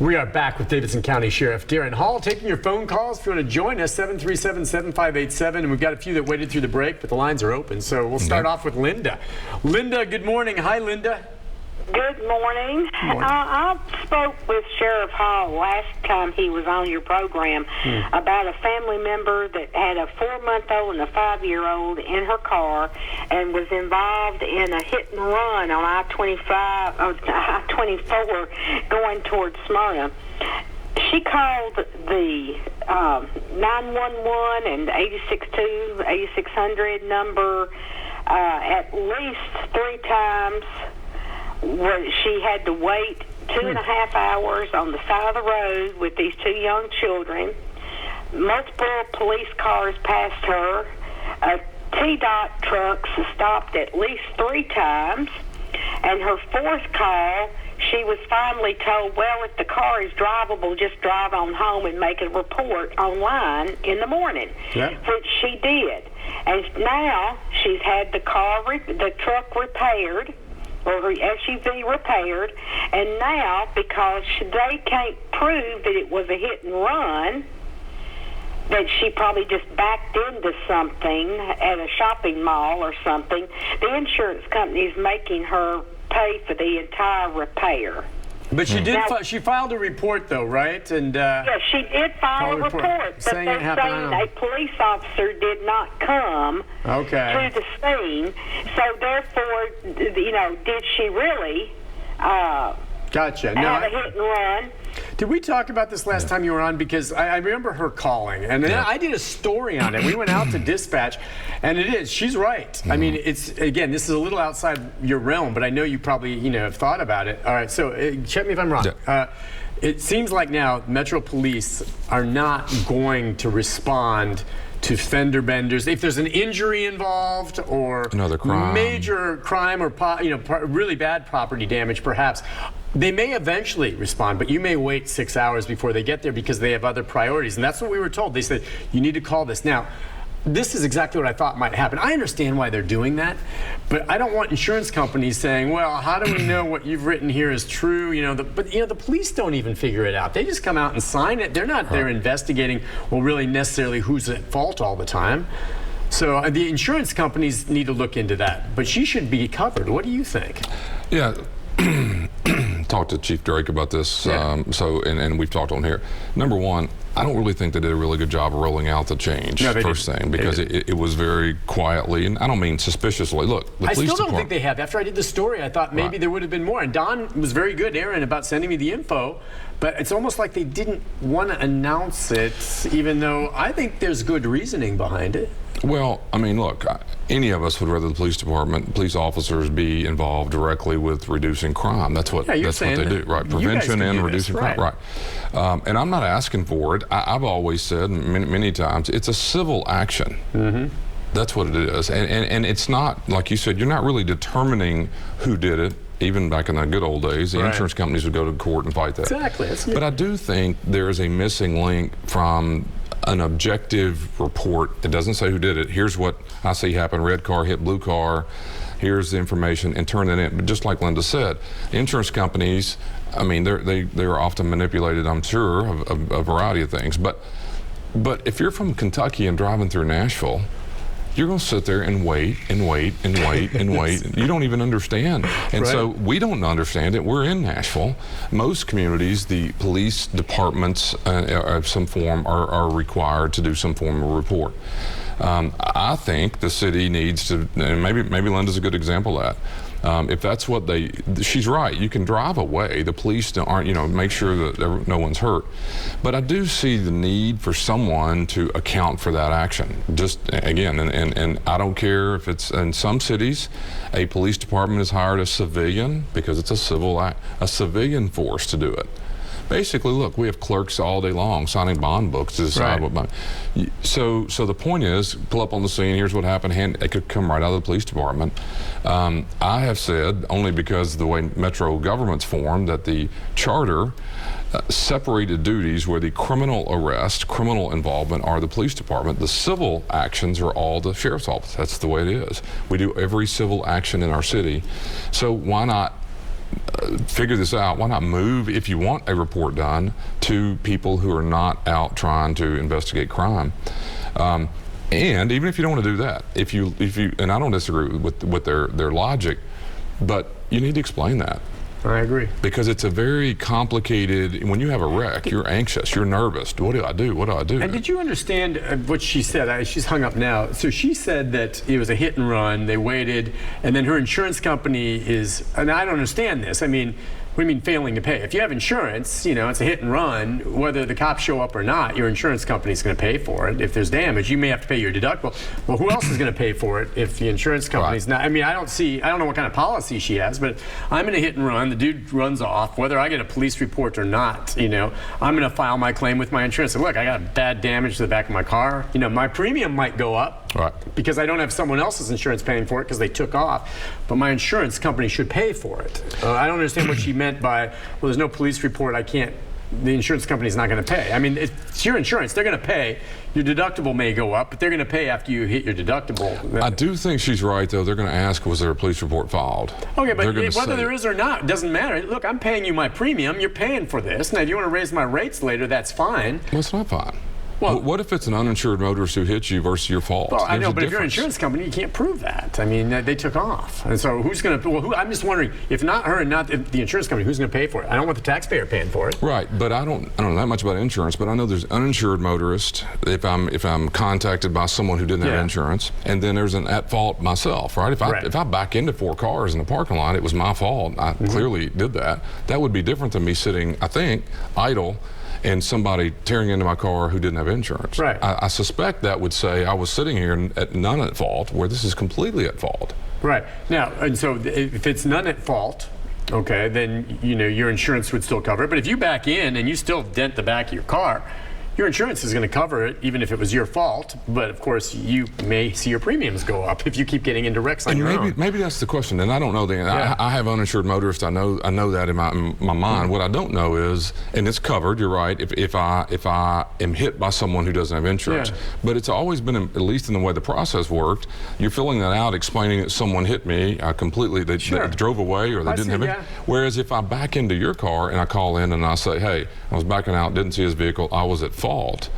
We are back with Davidson County Sheriff Daron Hall, taking your phone calls. If you want to join us, 737-7587. And we've got a few that waited through the break, but the lines are open. So we'll start off with Linda. Linda, good morning. Hi, Linda. Good morning. I spoke with Sheriff Hall last time he was on your program about a family member that had a 4-month-old and a 5-year-old in her car and was involved in a hit and run on I-24 going towards Smyrna. She called the 911 and 862, 8600 number at least 3 times. Where she had to wait 2.5 hours on the side of the road with these 2 young children. Multiple police cars passed her. T-Dot trucks stopped at least 3 times. And her 4th call, she was finally told, well, if the car is drivable, just drive on home and make a report online in the morning, which she did. And now she's had the truck repaired, or her SUV repaired, and now, because they can't prove that it was a hit and run, that she probably just backed into something at a shopping mall or something, the insurance company is making her pay for the entire repair. But she did. She filed a report, though, right? And yes, she did file a report, but saying they're saying a police officer did not come to the scene. So therefore, you know, did she really have a hit and run? Did we talk about this last time you were on? Because I remember her calling, and I did a story on it. We went out to dispatch, and it is. She's right. I mean, it's, again, this is a little outside your realm, but I know you probably, have thought about it. All right, so check me if I'm wrong. It seems like now Metro Police are not going to respond to fender benders if there's an injury involved or another crime, major crime, or really bad property damage, perhaps. They may eventually respond, but you may wait 6 hours before they get there because they have other priorities. And that's what we were told. They said, you need to call this. Now, this is exactly what I thought might happen. I understand why they're doing that, but I don't want insurance companies saying, well, how do we know what you've written here is true? The police don't even figure it out. They just come out and sign it. They're not there investigating, well, really necessarily who's at fault all the time. So the insurance companies need to look into that, but she should be covered. What do you think? Yeah. Talked to Chief Drake about this, and we've talked on here. Number one, I don't really think they did a really good job of rolling out the change, first thing, because it was very quietly, and I don't mean suspiciously. Look, the police department, I still don't think they have. After I did the story, I thought maybe there would have been more, and Don was very good, Aaron, about sending me the info, but it's almost like they didn't want to announce it, even though I think there's good reasoning behind it. Well, I mean, look, any of us would rather the police department, police officers be involved directly with reducing crime. That's what they do, right? Prevention and reducing crime, right? And I'm not asking for it. I've always said many times, it's a civil action. That's what it is, and it's not, like you said, you're not really determining who did it. Even back in the good old days, the insurance companies would go to court and fight that. Exactly. But I do think there is a missing link from an objective report. It doesn't say who did it. Here's what I see happen. Red car hit blue car. Here's the information, and turn that in. But just like Linda said, insurance companies, I mean, they're often manipulated, I'm sure, of a variety of things. But if you're from Kentucky and driving through Nashville, you're going to sit there and wait and wait and wait and wait. You don't even understand. And so we don't understand it. We're in Nashville. Most communities, the police departments of some form are required to do some form of report. I think the city needs to, and maybe Linda's a good example of that. If that's what she's right, you can drive away. The police aren't, make sure that no one's hurt. But I do see the need for someone to account for that action. Just, again, and I don't care if it's, in some cities, a police department has hired a civilian, because it's a civilian force to do it. Basically, look, we have clerks all day long signing bond books to decide what bond. So the point is, pull up on the scene, here's what happened, it could come right out of the police department. I have said, only because of the way Metro government's formed, that the charter separated duties where the criminal arrest, criminal involvement are the police department. The civil actions are all the sheriff's office. That's the way it is. We do every civil action in our city. So why not figure this out. Why not move, if you want a report done, to people who are not out trying to investigate crime? And even if you don't want to do that, if you, and I don't disagree with their logic, but you need to explain that. I agree. Because it's a very complicated, when you have a wreck, you're anxious, you're nervous. What do I do? What do I do? And did you understand what she said? She's hung up now. So she said that it was a hit and run, they waited, and then her insurance company is, and I don't understand this. I mean, what do you mean failing to pay? If you have insurance, you know, it's a hit and run, whether the cops show up or not, your insurance company is going to pay for it. If there's damage, you may have to pay your deductible. Well, who else is going to pay for it if the insurance company's not? I mean, I don't know what kind of policy she has, but I'm in a hit and run, the dude runs off, whether I get a police report or not, you know, I'm going to file my claim with my insurance. And look, I got bad damage to the back of my car. You know, my premium might go up because I don't have someone else's insurance paying for it because they took off, but my insurance company should pay for it. I don't understand what she meant by, well, there's no police report, the insurance company's not going to pay. I mean, it's your insurance, they're going to pay. Your deductible may go up, but they're going to pay after you hit your deductible. I do think she's right, though. They're going to ask, was there a police report filed? Okay, but whether there is or not, it doesn't matter. Look, I'm paying you my premium, you're paying for this. Now, if you want to raise my rates later, that's fine. Well, it's not fine. Well, what if it's an uninsured motorist who hits you versus your fault? Well, I know, but difference. if you're an insurance company, you can't prove that. I mean, they took off. And so who's going to, I'm just wondering, if not her and not the insurance company, who's going to pay for it? I don't want the taxpayer paying for it. Right, but I don't know that much about insurance, but I know there's uninsured motorist if I'm contacted by someone who didn't have insurance, and then there's an at fault myself, right? If I back into 4 cars in the parking lot, it was my fault. I clearly did that. That would be different than me sitting, I think, idle, and somebody tearing into my car who didn't have insurance. Right. I suspect that would say I was sitting here at none at fault, where this is completely at fault. Right. Now, and so if it's none at fault, okay, then, you know, your insurance would still cover it. But if you back in and you still dent the back of your car, your insurance is going to cover it, even if it was your fault. But of course, you may see your premiums go up if you keep getting into wrecks on your own. Maybe that's the question, and I don't know the answer. I have uninsured motorists. I know that in my mind. What I don't know is, and it's covered. You're right. If I am hit by someone who doesn't have insurance, but it's always been, at least in the way the process worked, you're filling that out, explaining that someone hit me completely. They drove away or they didn't have it. Whereas if I back into your car and I call in and I say, hey, I was backing out, didn't see his vehicle, I was at fault,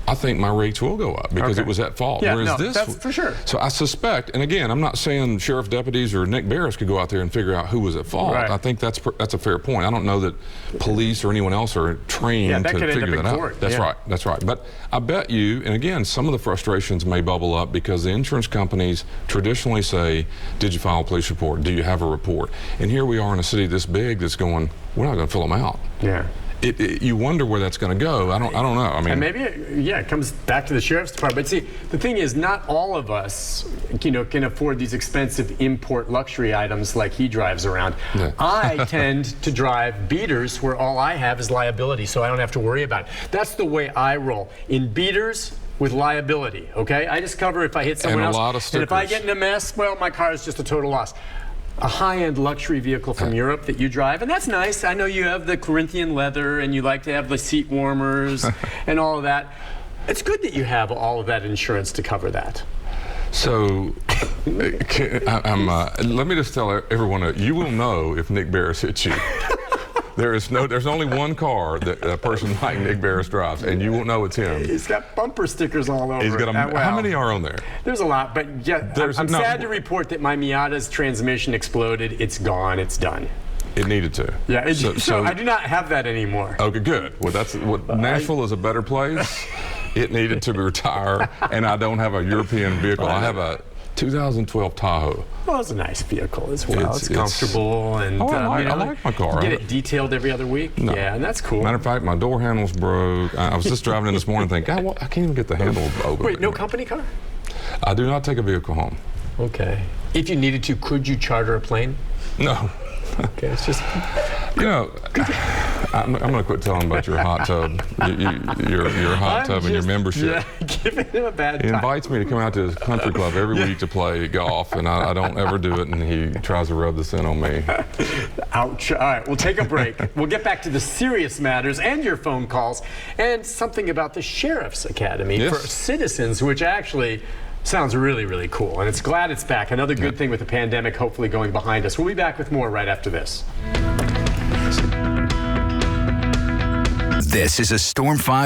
I think my rates will go up because it was at fault. Yeah, whereas that's for sure. So I suspect, and again, I'm not saying sheriff deputies or Nick Barris could go out there and figure out who was at fault. Right. I think that's a fair point. I don't know that police or anyone else are trained to figure that out. That's right. That's right. But I bet you, and again, some of the frustrations may bubble up because the insurance companies traditionally say, did you file a police report? Do you have a report? And here we are in a city this big that's going, we're not going to fill them out. Yeah. You wonder where that's going to go. I don't know. I mean, and maybe it comes back to the sheriff's department. But see, the thing is, not all of us, you know, can afford these expensive import luxury items like he drives around. Yeah. I tend to drive beaters where all I have is liability, so I don't have to worry about it. That's the way I roll. In beaters, with liability, okay? I just cover if I hit someone else. And a lot of stickers. And if I get in a mess, well, my car is just a total loss. A high-end luxury vehicle from Europe that you drive, and that's nice. I know you have the Corinthian leather and you like to have the seat warmers and all of that. It's good that you have all of that insurance to cover that. So, let me just tell everyone, you will know if Nick Barris hits you. There's only one car that a person like Nick Barris drives, and you won't know it's him. He's got bumper stickers all over. He's got how many are on there? There's a lot, but I'm sad to report that my Miata's transmission exploded. It's gone. It's done. It needed to. Yeah. So I do not have that anymore. Okay, good. Well, Nashville is a better place. It needed to retire, and I don't have a European vehicle. I have a 2012 Tahoe. Well, it's a nice vehicle as well. It's comfortable, and I like my car. You get it detailed every other week. No. Yeah, and that's cool. Matter of fact, my door handles broke. I was just driving in this morning thinking, God, I can't even get the handle open. Wait, no company car? I do not take a vehicle home. Okay. If you needed to, could you charter a plane? No. Okay, it's just... You know, I'm going to quit telling about your hot tub, your hot tub and your membership. Yeah, giving him a bad time. He invites me to come out to his country club every week to play golf, and I don't ever do it, and he tries to rub this in on me. Ouch. All right, we'll take a break. We'll get back to the serious matters and your phone calls and something about the Sheriff's Academy for citizens, which actually Sounds really, really cool. And it's glad it's back. Another good thing with the pandemic hopefully going behind us. We'll be back with more right after this. This is a Storm 5